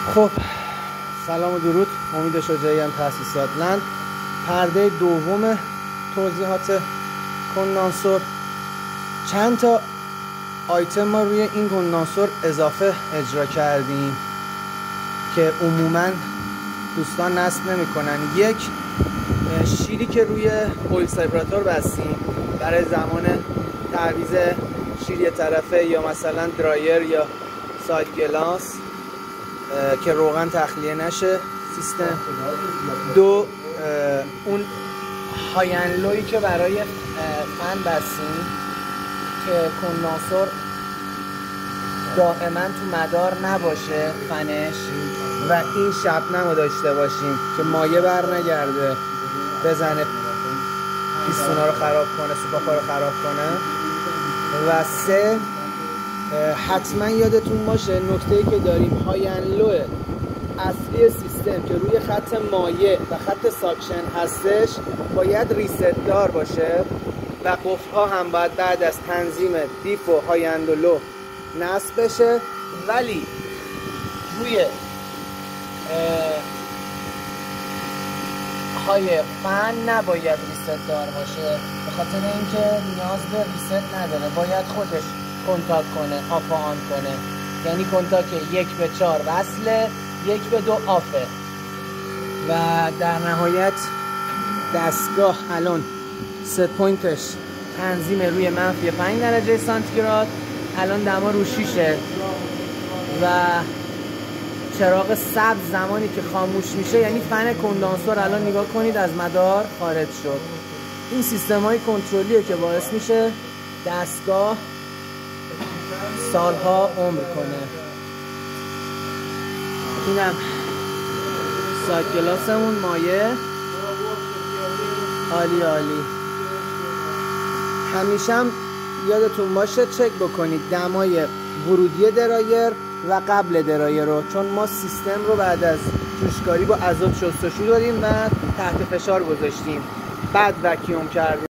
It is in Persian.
خب سلام و درود، امید شجاعی‌ام، تاسیسات لند. پرده دوم توضیحات کندانسور. چند تا آیتم ما روی این کندانسور اضافه اجرا کردیم که عموما دوستان نصب نمی‌کنن. یک، شیری که روی اویل سپراتور بستیم برای زمان تعویض شیر یه طرفه یا مثلا درایر یا ساید گلاس که روغن تخلیه نشه سیستم. دو، اون هاینلویی که برای فن بستیم که کندانسور دائما تو مدار نباشه فنش و این شبنم رو داشته باشیم که مایه بر نگرده بزنه پیستونا رو خراب کنه، سوپاپا رو خراب کنه. و سه، حتما یادتون باشه نکته‌ای که داریم هاینلو اصلی سیستم که روی خط مایع و خط ساکشن هستش باید ریست دار باشه و قفل‌ها هم باید بعد از تنظیم دیف و هاینلو نصب بشه، ولی روی های فن نباید ریست دار باشه به خاطر اینکه نیاز به ریست نداره، باید خودش کنتاک کنه، آف و آن کنه. یعنی کنتاک 1/4 وصله، 1/2 آفه. و در نهایت دستگاه الان ست پوینتش تنظیم روی -5 درجه سانتیگراد، الان دما رو 6 و چراغ سبز زمانی که خاموش میشه یعنی فن کندانسور الان نگاه کنید از مدار خارج شد. این سیستم های کنترلیه که باعث میشه دستگاه سالها عمر کنه. اینم ساید گلاسمون مایه عالی عالی. همیشه هم یادتون باشه چک بکنید دمای ورودی درایر و قبل درایر رو، چون ما سیستم رو بعد از جوشکاری با ازوت شستشو داریم و تحت فشار گذاشتیم بعد وکیوم کردیم.